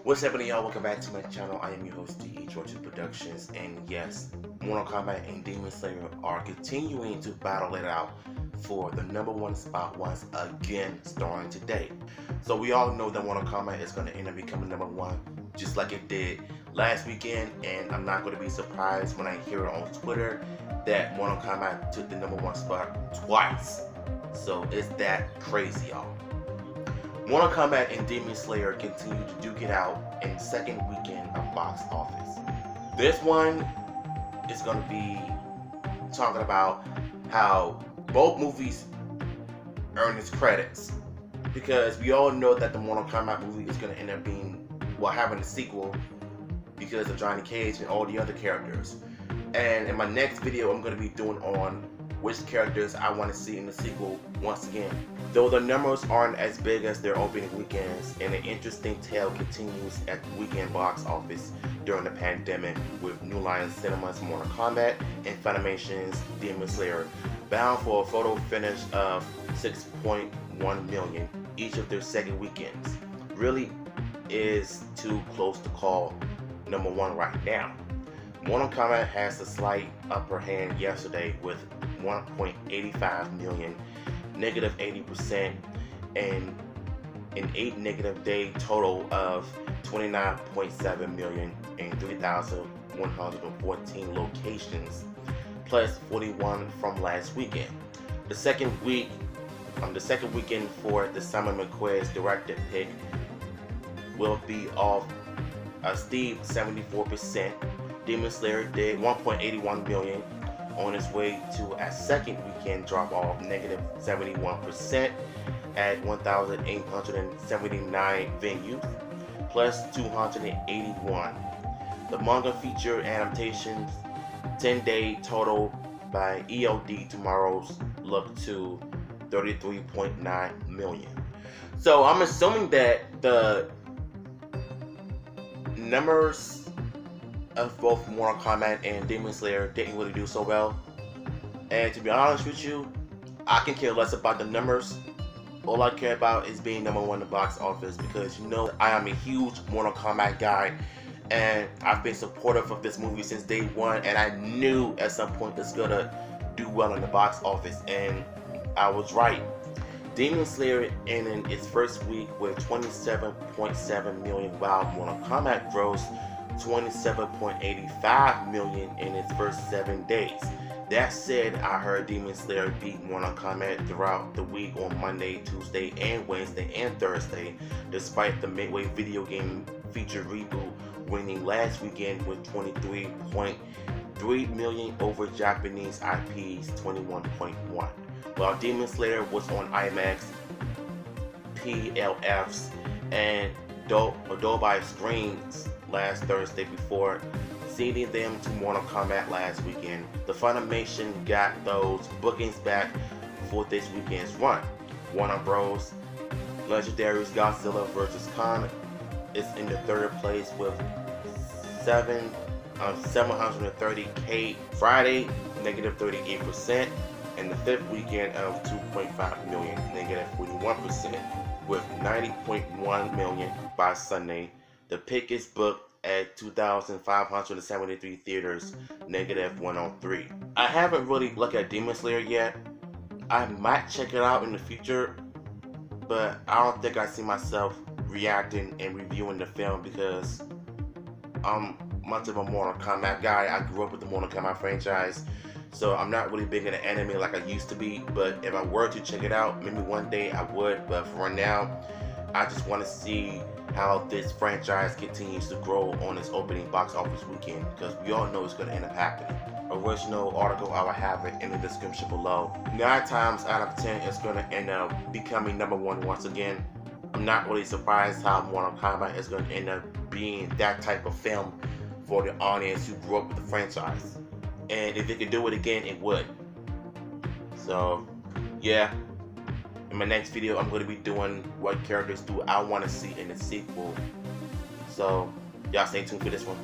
What's happening, y'all? Welcome back to my channel. I am your host, D.E. Georgia Productions, and yes, Mortal Kombat and Demon Slayer are continuing to battle it out for the #1 spot once again, starting today. So we all know that Mortal Kombat is going to end up becoming #1, just like it did last weekend, and I'm not going to be surprised when I hear it on Twitter that Mortal Kombat took the #1 spot twice. So it's that crazy, y'all. Mortal Kombat and Demon Slayer continue to duke it out in the second weekend of box office. This one is going to be talking about how both movies earn its credits, because we all know that the Mortal Kombat movie is going to end up being, well, having a sequel because of Johnny Cage and all the other characters. And in my next video, I'm going to be doing on which characters I want to see in the sequel once again. Though the numbers aren't as big as their opening weekends, and an interesting tale continues at the weekend box office during the pandemic, with New Line Cinema's Mortal Kombat and Funimation's Demon Slayer bound for a photo finish of 6.1 million each of their second weekends. Really is too close to call #1 right now. Mortal Kombat has a slight upper hand yesterday with 1.85 million, -80%, and an 8 negative day total of 29.7 million in 3,114 locations, plus 41 from last weekend. The second weekend for the Simon McQuaid's directed pick will be off a steep 74%. Demon Slayer did 1.81 million on its way to a second weekend drop off, -71% at 1,879 venues, plus 281. The manga feature adaptations 10-day total by EOD Tomorrow's look to 33.9 million. So I'm assuming that the numbers of both Mortal Kombat and Demon Slayer didn't really do so well. And to be honest with you, I can care less about the numbers. All I care about is being #1 in the box office, because you know I am a huge Mortal Kombat guy, and I've been supportive of this movie since day one, and I knew at some point it's gonna do well in the box office, and I was right. Demon Slayer ended its first week with 27.7 million, while Mortal Kombat grossed 27.85 million in its first 7 days. That said, I heard Demon Slayer beat Mortal Kombat throughout the week on Monday, Tuesday, and Wednesday and Thursday, despite the Midway video game feature reboot winning last weekend with 23.3 million over Japanese IP's 21.1. While Demon Slayer was on IMAX, PLFs, and Dolby screens last Thursday before ceding them to Mortal Kombat last weekend. The Funimation got those bookings back for this weekend's run. Warner Bros. Legendary's Godzilla vs. Kong is in the third place with 730k Friday, -38%, and the fifth weekend of 2.5 million, -41%, with 90.1 million by Sunday. The pick is booked at 2,573 theaters, -103. I haven't really looked at Demon Slayer yet. I might check it out in the future, but I don't think I see myself reacting and reviewing the film, because I'm much of a Mortal Kombat guy. I grew up with the Mortal Kombat franchise, so I'm not really big into anime like I used to be. But if I were to check it out, maybe one day I would. But for now, I just want to see how this franchise continues to grow on its opening box office weekend, because we all know it's going to end up happening. Original article, I will have it in the description below. 9 times out of 10, it's going to end up becoming #1 once again. I'm not really surprised how Mortal Kombat is going to end up being that type of film for the audience who grew up with the franchise. And if it could do it again, it would. So, yeah. In my next video, I'm going to be doing what characters do I want to see in the sequel. So, y'all stay tuned for this one.